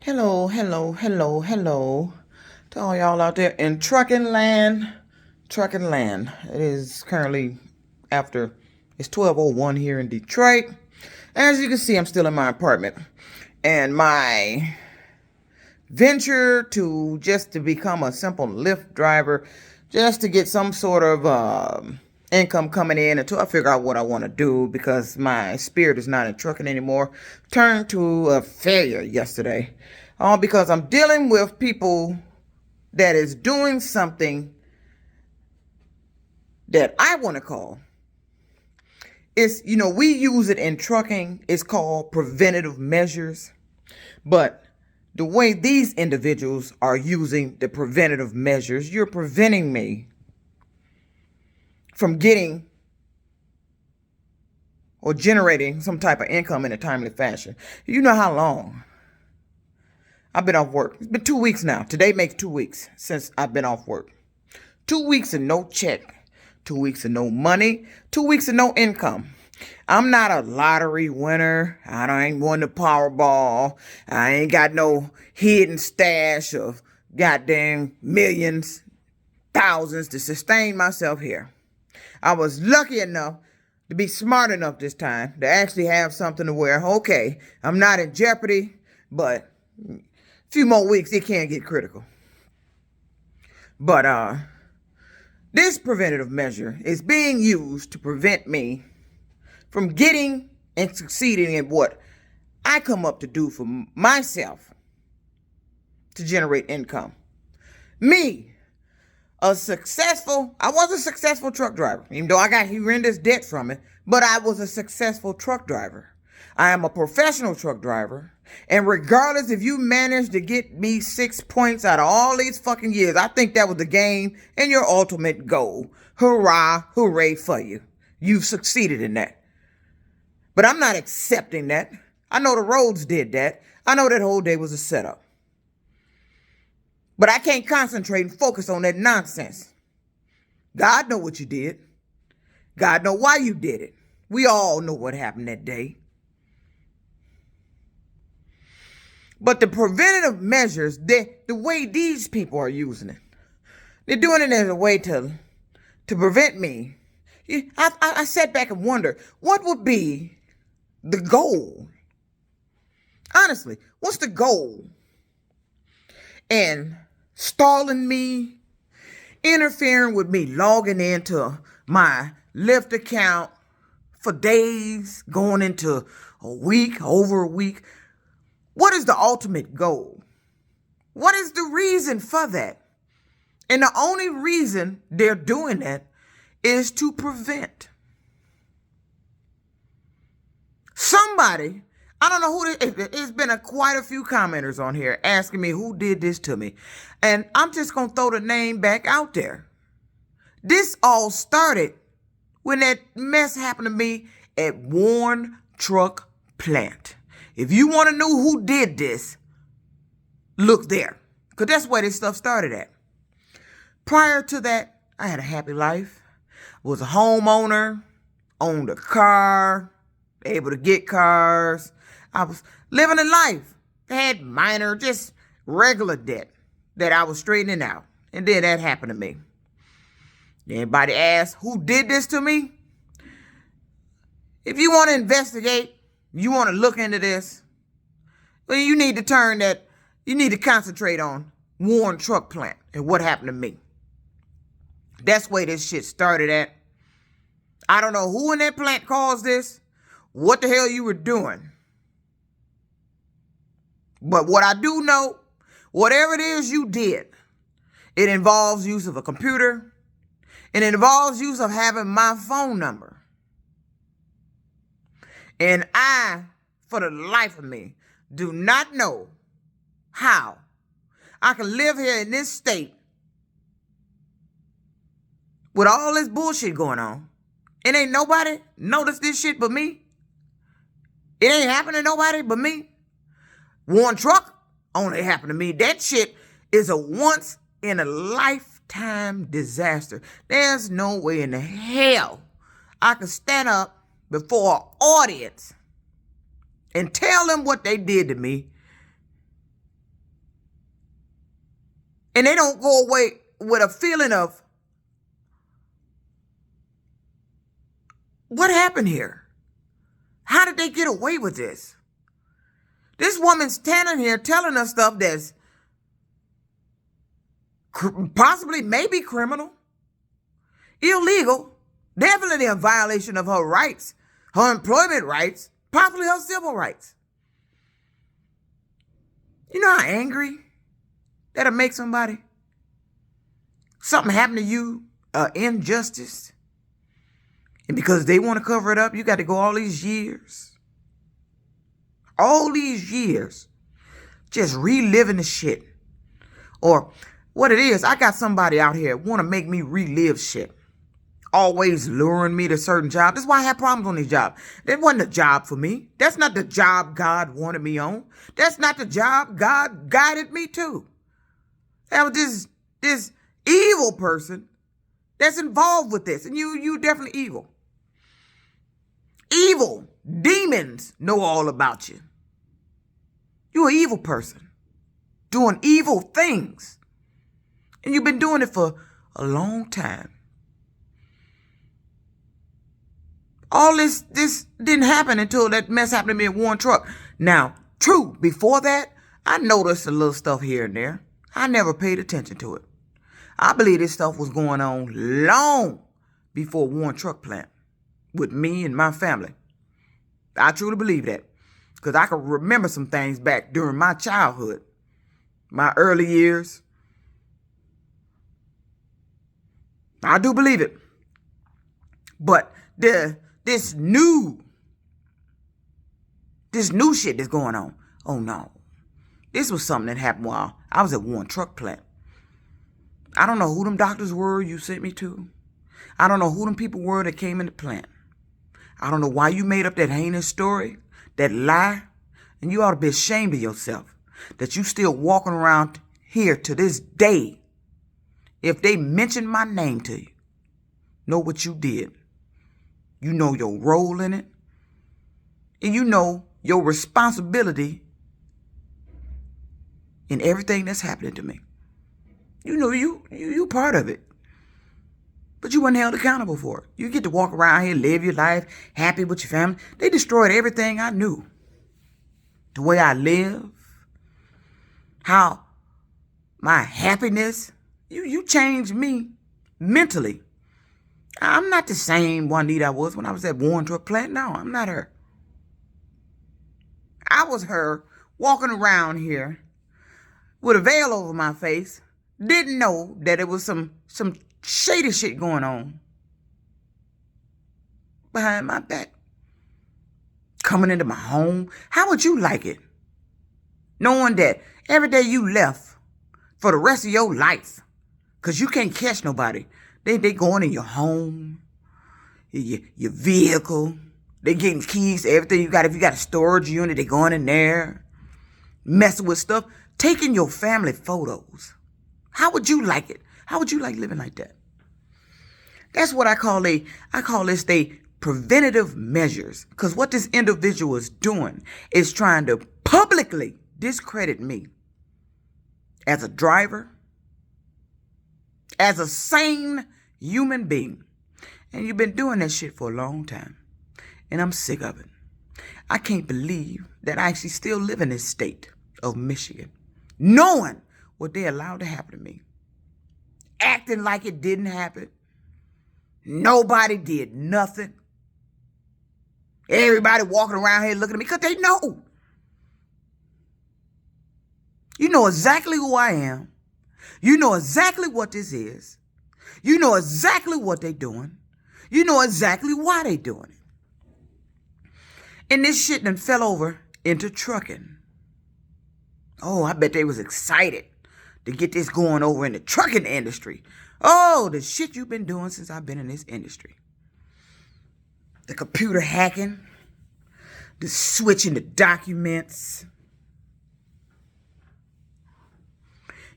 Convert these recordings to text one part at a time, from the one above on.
Hello, hello, hello, hello to all y'all out there in trucking land. Trucking land. It is currently after it's 12:01 here in Detroit. As you can see, I'm still in my apartment. And my venture to become a simple Lyft driver, just to get some sort of income coming in until I figure out what I want to do, because my spirit is not in trucking anymore, turned to a failure yesterday. All because I'm dealing with people that is doing something that I want to call, we use it in trucking. It's called preventative measures. But the way these individuals are using the preventative measures, you're preventing me from getting or generating some type of income in a timely fashion. You know how long I've been off work? It's been 2 weeks now. Today makes 2 weeks since I've been off work. 2 weeks and no check. 2 weeks and no money. 2 weeks and no income. I'm not a lottery winner. I ain't won the Powerball. I ain't got no hidden stash of goddamn millions, thousands to sustain myself here. I was lucky enough to be smart enough this time to actually have something to where, okay, I'm not in jeopardy, but a few more weeks, it can get critical. But this preventative measure is being used to prevent me from getting and succeeding in what I come up to do for myself to generate income. Me, I was a successful truck driver, even though I got horrendous debt from it, but I was a successful truck driver. I am a professional truck driver, and regardless if you managed to get me 6 points out of all these fucking years, I think that was the game and your ultimate goal. Hurrah, hooray for you. You've succeeded in that. But I'm not accepting that. I know the roads did that. I know that whole day was a setup. But I can't concentrate and focus on that nonsense. God know what you did. God know why you did it. We all know what happened that day. But the preventative measures, the way these people are using it, they're doing it as a way to prevent me. I sat back and wondered, what would be the goal? Honestly, what's the goal? And stalling me, interfering with me logging into my Lyft account for days, going into a week, over a week. What is the ultimate goal? What is the reason for that? And the only reason they're doing that is to prevent somebody. I don't know who. It's been quite a few commenters on here asking me who did this to me. And I'm just going to throw the name back out there. This all started when that mess happened to me at Warren Truck Plant. If you want to know who did this, look there. Because that's where this stuff started at. Prior to that, I had a happy life. Was a homeowner, owned a car, able to get cars. I was living a life. I had minor, just regular debt that I was straightening out. And then that happened to me. Anybody ask who did this to me? If you want to investigate, you want to look into this, well, you need to concentrate on Warren Truck Plant and what happened to me. That's where this shit started at. I don't know who in that plant caused this, what the hell you were doing. But what I do know, whatever it is you did, it involves use of a computer, and it involves use of having my phone number. And I, for the life of me, do not know how I can live here in this state with all this bullshit going on. It ain't nobody noticed this shit but me. It ain't happened to nobody but me. One truck only happened to me. That shit is a once in a lifetime disaster. There's no way in the hell I could stand up before an audience and tell them what they did to me And they don't go away with a feeling of, what happened here? How did they get away with this? This woman's standing here telling us stuff that's possibly maybe criminal, illegal, definitely a violation of her rights, her employment rights, possibly her civil rights. You know how angry that'll make somebody? Something happened to you, injustice. And because they want to cover it up, you got to go all these years just reliving the shit. Or what it is, I got somebody out here want to make me relive shit. Always luring me to certain jobs. That's why I have problems on these jobs. That wasn't a job for me. That's not the job God wanted me on. That's not the job God guided me to. That was this evil person that's involved with this. And you definitely evil. Evil demons know all about you. You're an evil person doing evil things. And you've been doing it for a long time. All this didn't happen until that mess happened to me at Warren Truck. Now, true, before that, I noticed a little stuff here and there. I never paid attention to it. I believe this stuff was going on long before Warren Truck Plant with me and my family. I truly believe that. Because I can remember some things back during my childhood, my early years. I do believe it. But this new shit that's going on. Oh no. This was something that happened while I was at Warren Truck Plant. I don't know who them doctors were you sent me to. I don't know who them people were that came in the plant. I don't know why you made up that heinous story, that lie. And you ought to be ashamed of yourself that you still walking around here to this day. If they mention my name to you, know what you did. You know your role in it. And you know your responsibility in everything that's happening to me. You know you part of it. But you weren't held accountable for it. You get to walk around here, live your life, happy with your family. They destroyed everything I knew. The way I live. How my happiness. You changed me mentally. I'm not the same Juanita I was when I was at Warren Truck Plant. No, I'm not her. I was her walking around here with a veil over my face. Didn't know that it was some shady shit going on behind my back. Coming into my home. How would you like it? Knowing that every day you left for the rest of your life, because you can't catch nobody. They going in your home, your vehicle. They getting keys to everything you got. If you got a storage unit, they going in there, messing with stuff, taking your family photos. How would you like it? How would you like living like that? That's what I call this preventative measures. Because what this individual is doing is trying to publicly discredit me as a driver, as a sane human being. And you've been doing that shit for a long time. And I'm sick of it. I can't believe that I actually still live in this state of Michigan, knowing what they allowed to happen to me. Acting like it didn't happen. Nobody did nothing. Everybody walking around here looking at me because they know. You know exactly who I am. You know exactly what this is. You know exactly what they're doing. You know exactly why they're doing it. And this shit done fell over into trucking. Oh, I bet they was excited to get this going over in the trucking industry. Oh, the shit you've been doing since I've been in this industry. The computer hacking, the switching the documents,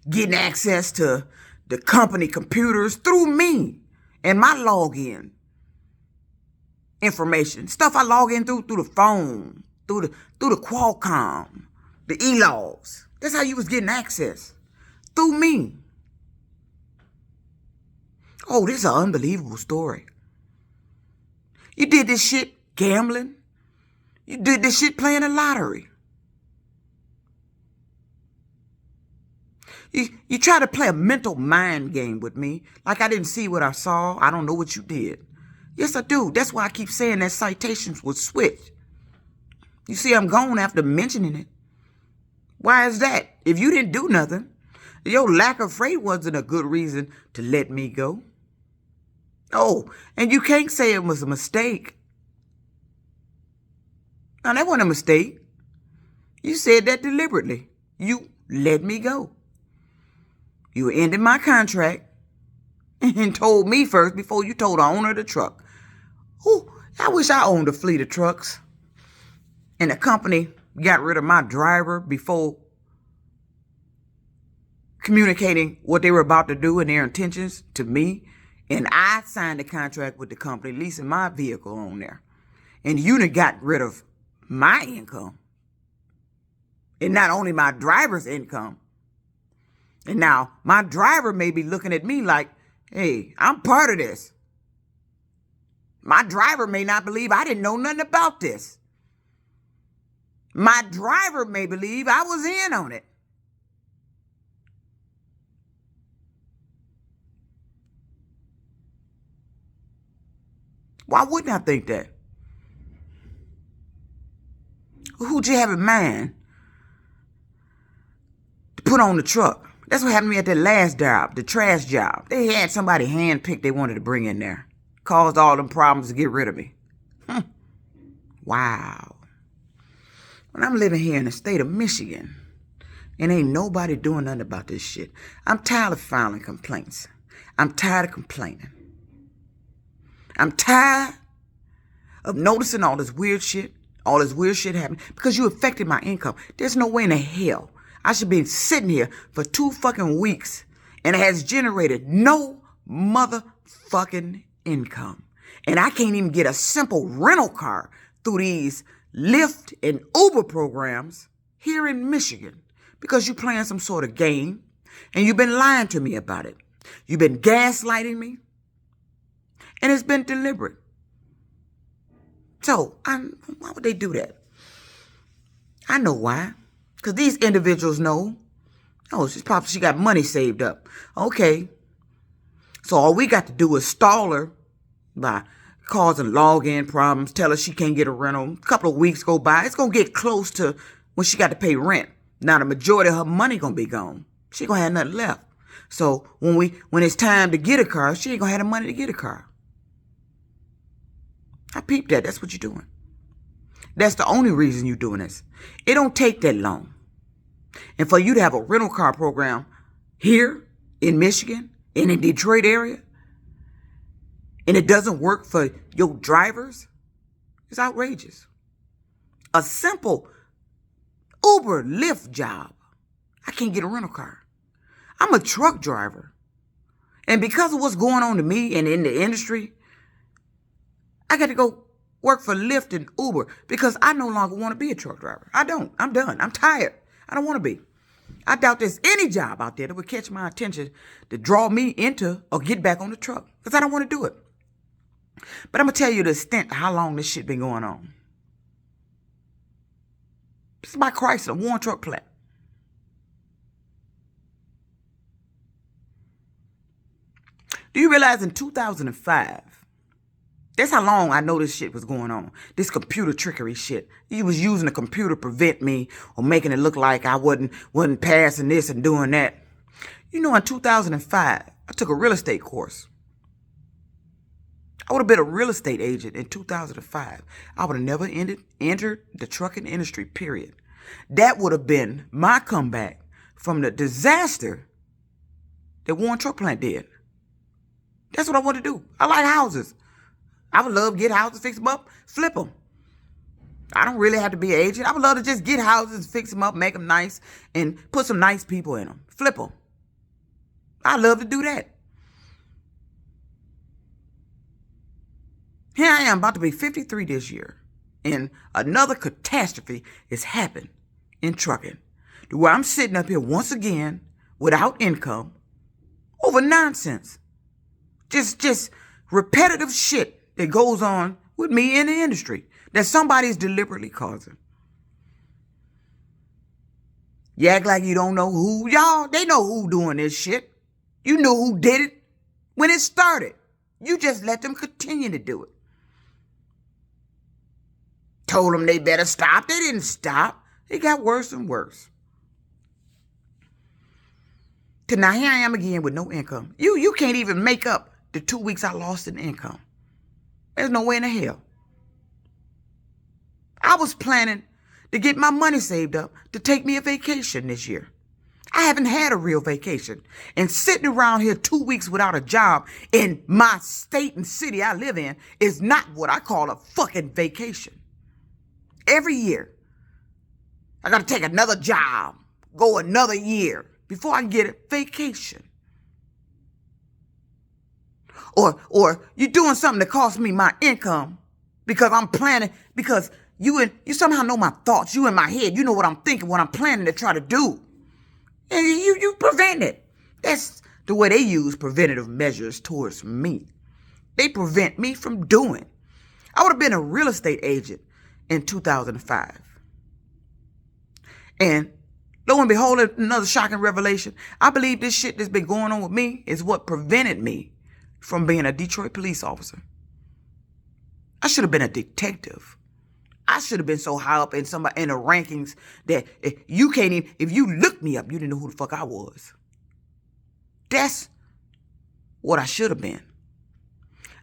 getting access to the company computers through me and my login information. Stuff I log in through the phone, through the Qualcomm, the e-logs. That's how you was getting access. Through me. Oh, this is an unbelievable story. You did this shit gambling. You did this shit playing the lottery. You try to play a mental mind game with me, like I didn't see what I saw. I don't know what you did. Yes, I do. That's why I keep saying that citations was switched. You see, I'm gone after mentioning it. Why is that? If you didn't do nothing, your lack of freight wasn't a good reason to let me go. Oh, and you can't say it was a mistake. Now, that wasn't a mistake. You said that deliberately. You let me go. You ended my contract and told me first before you told the owner of the truck. Ooh, I wish I owned a fleet of trucks. And the company got rid of my driver before communicating what they were about to do and their intentions to me. And I signed a contract with the company leasing my vehicle on there. And you done got rid of my income. And not only my driver's income. And now my driver may be looking at me like, hey, I'm part of this. My driver may not believe I didn't know nothing about this. My driver may believe I was in on it. Why wouldn't I think that? Who'd you have in mind to put on the truck? That's what happened to me at that last job, the trash job. They had somebody handpicked they wanted to bring in there. Caused all them problems to get rid of me. Wow. When I'm living here in the state of Michigan, and ain't nobody doing nothing about this shit. I'm tired of filing complaints. I'm tired of complaining. I'm tired of noticing all this weird shit happening because you affected my income. There's no way in the hell I should be sitting here for 2 fucking weeks and it has generated no motherfucking income. And I can't even get a simple rental car through these Lyft and Uber programs here in Michigan because you're playing some sort of game and you've been lying to me about it. You've been gaslighting me and it's been deliberate. So, why would they do that? I know why. Because these individuals know, oh, she got money saved up. Okay. So all we got to do is stall her by causing login problems, tell her she can't get a rental. A couple of weeks go by. It's going to get close to when she got to pay rent. Now the majority of her money going to be gone. She going to have nothing left. So when it's time to get a car, she ain't going to have the money to get a car. I peeped that. That's what you're doing. That's the only reason you're doing this. It don't take that long. And for you to have a rental car program here in Michigan, in the Detroit area, and it doesn't work for your drivers, it's outrageous. A simple Uber Lyft job. I can't get a rental car. I'm a truck driver. And because of what's going on to me and in the industry, I got to go work for Lyft and Uber because I no longer want to be a truck driver. I don't. I'm done. I'm tired. I don't want to be. I doubt there's any job out there that would catch my attention to draw me into or get back on the truck because I don't want to do it. But I'm going to tell you the extent of how long this shit been going on. This is my Chrysler Warren truck plant. Do you realize in 2005, that's how long I know this shit was going on. This computer trickery shit. He was using the computer to prevent me or making it look like I wasn't passing this and doing that. You know, in 2005, I took a real estate course. I would have been a real estate agent in 2005. I would have never entered the trucking industry, period. That would have been my comeback from the disaster that Warren Truck Plant did. That's what I want to do. I like houses. I would love to get houses, fix them up, flip them. I don't really have to be an agent. I would love to just get houses, fix them up, make them nice, and put some nice people in them. Flip them. I love to do that. Here I am, about to be 53 this year, and another catastrophe has happened in trucking, to where I'm sitting up here once again without income over nonsense. Just repetitive shit that goes on with me in the industry that somebody's deliberately causing. You act like you don't know who. Y'all, they know who doing this shit. You knew who did it when it started. You just let them continue to do it. Told them they better stop. They didn't stop. It got worse and worse. Till now here I am again with no income. You can't even make up the 2 weeks I lost in income. There's no way in the hell. I was planning to get my money saved up to take me a vacation this year. I haven't had a real vacation. And sitting around here 2 weeks without a job in my state and city I live in is not what I call a fucking vacation. Every year, I got to take another job, go another year before I can get a vacation. Or you're doing something that costs me my income because I'm planning, because you somehow know my thoughts. You in my head. You know what I'm thinking, what I'm planning to try to do. And you prevent it. That's the way they use preventative measures towards me. They prevent me from doing. I would have been a real estate agent in 2005. And lo and behold, another shocking revelation. I believe this shit that's been going on with me is what prevented me from being a Detroit police officer. I should have been a detective. I should have been so high up in the rankings that you can't even, if you looked me up, you didn't know who the fuck I was. That's what I should have been.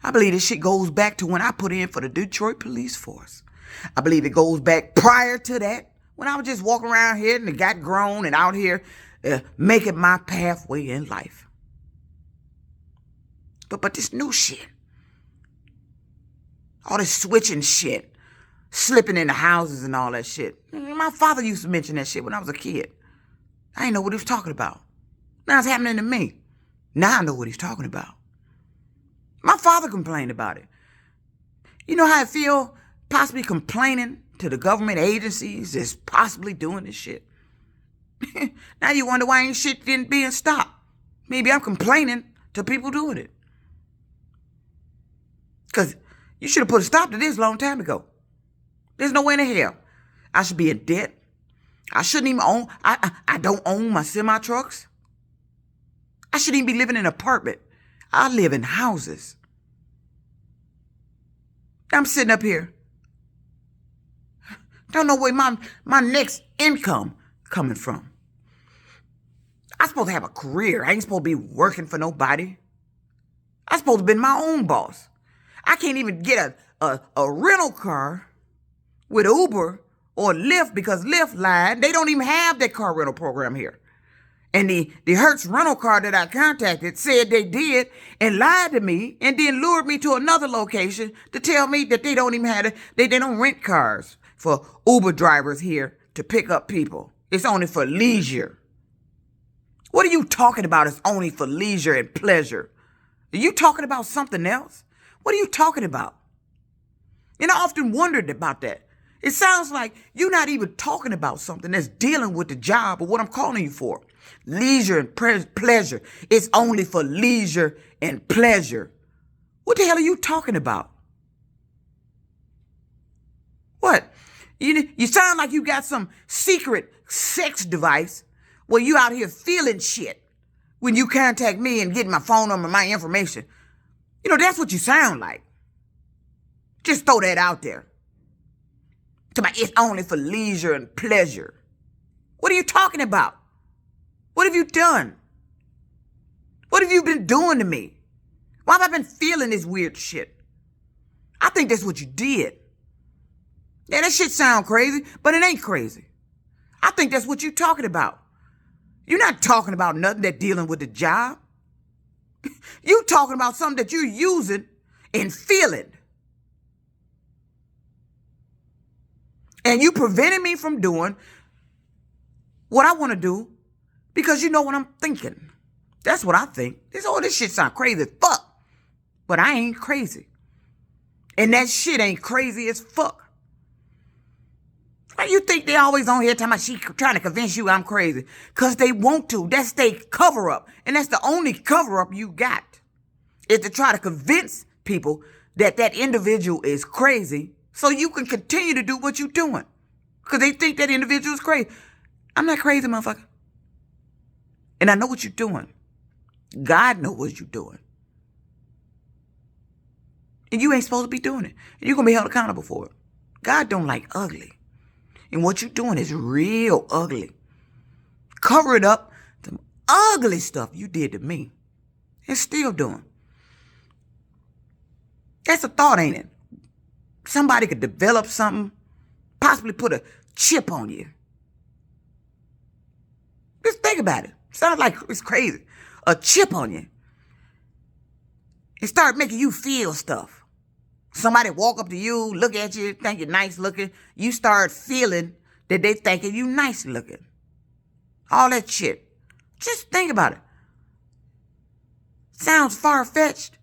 I believe this shit goes back to when I put in for the Detroit Police Force. I believe it goes back prior to that, when I was just walking around here and got grown and out here making my pathway in life. But this new shit, all this switching shit, slipping into houses and all that shit. My father used to mention that shit when I was a kid. I didn't know what he was talking about. Now it's happening to me. Now I know what he's talking about. My father complained about it. You know how I feel possibly complaining to the government agencies that's possibly doing this shit? Now you wonder why ain't shit being stopped. Maybe I'm complaining to people doing it. Because you should have put a stop to this a long time ago. There's no way in hell I should be in debt. I shouldn't even own, I don't own my semi-trucks. I shouldn't even be living in an apartment. I live in houses. I'm sitting up here. Don't know where my next income coming from. I'm supposed to have a career. I ain't supposed to be working for nobody. I'm supposed to be my own boss. I can't even get a rental car with Uber or Lyft because Lyft lied. They don't even have that car rental program here. And the Hertz rental car that I contacted said they did and lied to me and then lured me to another location to tell me that they don't even have it. They don't rent cars for Uber drivers here to pick up people. It's only for leisure. What are you talking about? It's only for leisure and pleasure. Are you talking about something else? What are you talking about? And I often wondered about that. It sounds like you're not even talking about something that's dealing with the job or what I'm calling you for. Leisure and pleasure. It's only for leisure and pleasure. What the hell are you talking about? What? You sound like you got some secret sex device where you out here feeling shit when you contact me and get my phone number, my information. You know, that's what you sound like. Just throw that out there. It's only for leisure and pleasure. What are you talking about? What have you done? What have you been doing to me? Why have I been feeling this weird shit? I think that's what you did. Yeah, that shit sound crazy, but it ain't crazy. I think that's what you're talking about. You're not talking about nothing that's dealing with the job. You talking about something that you're using and feeling. And you prevented me from doing what I want to do because you know what I'm thinking. That's what I think. This shit sound crazy as fuck. But I ain't crazy. And that shit ain't crazy as fuck. Why you think they always on here talking about she trying to convince you I'm crazy? Because they want to. That's their cover-up. And that's the only cover-up you got. is to try to convince people that that individual is crazy so you can continue to do what you're doing. Because they think that individual is crazy. I'm not crazy, motherfucker. And I know what you're doing. God knows what you're doing. And you ain't supposed to be doing it. And you're going to be held accountable for it. God don't like ugly. And what you're doing is real ugly. Cover it up. Some ugly stuff you did to me. And still doing. That's a thought, ain't it? Somebody could develop something, possibly put a chip on you. Just think about it. Sounds like it's crazy. A chip on you. And start making you feel stuff. Somebody walk up to you, look at you, think you're nice looking. You start feeling that they thinking you nice looking. All that shit. Just think about it. Sounds far-fetched.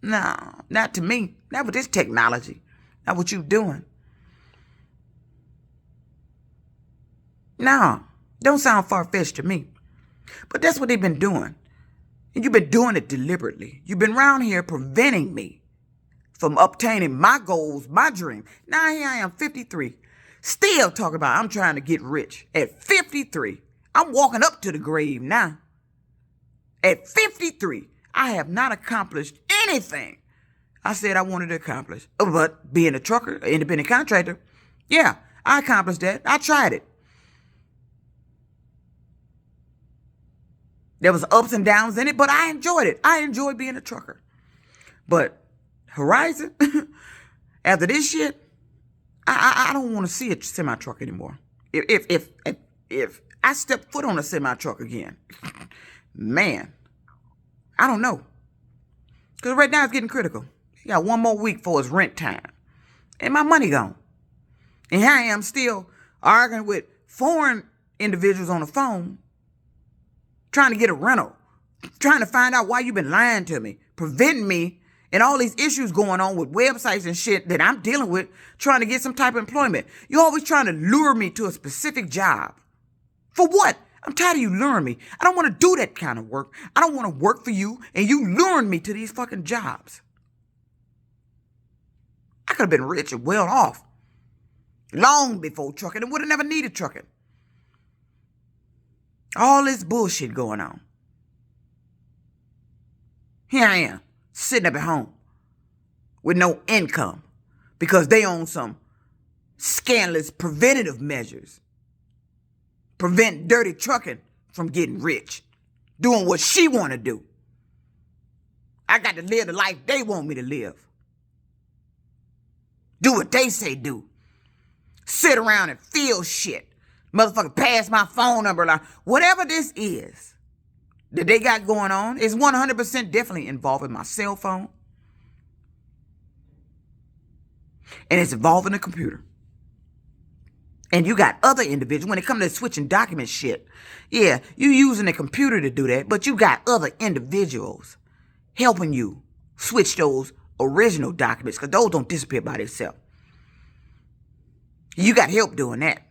No, not to me. Not with this technology. Not what you doing. No, don't sound far-fetched to me. But that's what they've been doing. And you've been doing it deliberately. You've been around here preventing me from obtaining my goals, my dream. Now here I am, 53. Still talking about I'm trying to get rich. At 53. I'm walking up to the grave now. At 53. I have not accomplished anything I said I wanted to accomplish. But being a trucker, an independent contractor, yeah, I accomplished that. I tried it. There was ups and downs in it, but I enjoyed it. I enjoyed being a trucker. But Horizon, after this shit, I don't want to see a semi-truck anymore. If I step foot on a semi-truck again, man, I don't know. Because right now it's getting critical. You got one more week for his rent time. And my money gone. And here I am still arguing with foreign individuals on the phone, trying to get a rental, trying to find out why you've been lying to me, preventing me, and all these issues going on with websites and shit that I'm dealing with, trying to get some type of employment. You're always trying to lure me to a specific job. For what? I'm tired of you luring me. I don't want to do that kind of work. I don't want to work for you and you luring me to these fucking jobs. I could have been rich and well off long before trucking and would have never needed trucking. All this bullshit going on. Here I am, sitting up at home with no income because they own some scandalous preventative measures. Prevent dirty trucking from getting rich. Doing what she want to do. I got to live the life they want me to live. Do what they say do. Sit around and feel shit. Motherfucker pass my phone number. Like, whatever this is that they got going on is 100% definitely involving my cell phone. And it's involving the computer. And you got other individuals, when it comes to switching document shit, yeah, you using the computer to do that, but you got other individuals helping you switch those original documents, because those don't disappear by themselves. You got help doing that.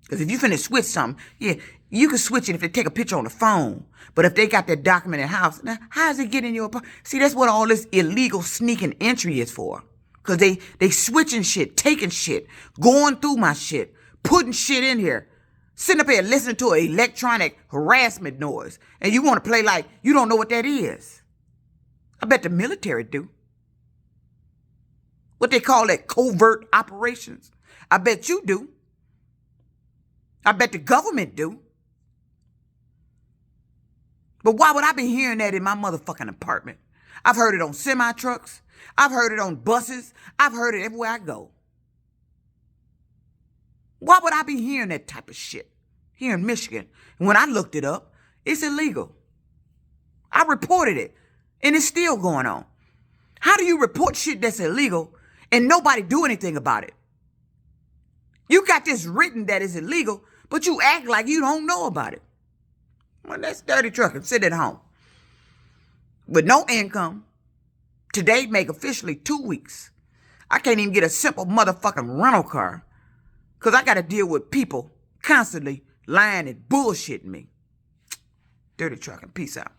Because if you finna switch something, yeah, you can switch it if they take a picture on the phone. But if they got that document in the house, now, how does it get in your apartment? See, that's what all this illegal sneaking entry is for. Because they switching shit, taking shit, going through my shit, putting shit in here, sitting up here listening to an electronic harassment noise. And you want to play like you don't know what that is. I bet the military do. What they call that covert operations. I bet you do. I bet the government do. But why would I be hearing that in my motherfucking apartment? I've heard it on semi-trucks. I've heard it on buses. I've heard it everywhere I go. Why would I be hearing that type of shit here in Michigan? And when I looked it up, it's illegal. I reported it, and it's still going on. How do you report shit that's illegal and nobody do anything about it? You got this written that is illegal, but you act like you don't know about it. Well, that's dirty trucking. Sit at home. With no income. Today make officially 2 weeks. I can't even get a simple motherfucking rental car because I got to deal with people constantly lying and bullshitting me. Dirty trucking. Peace out.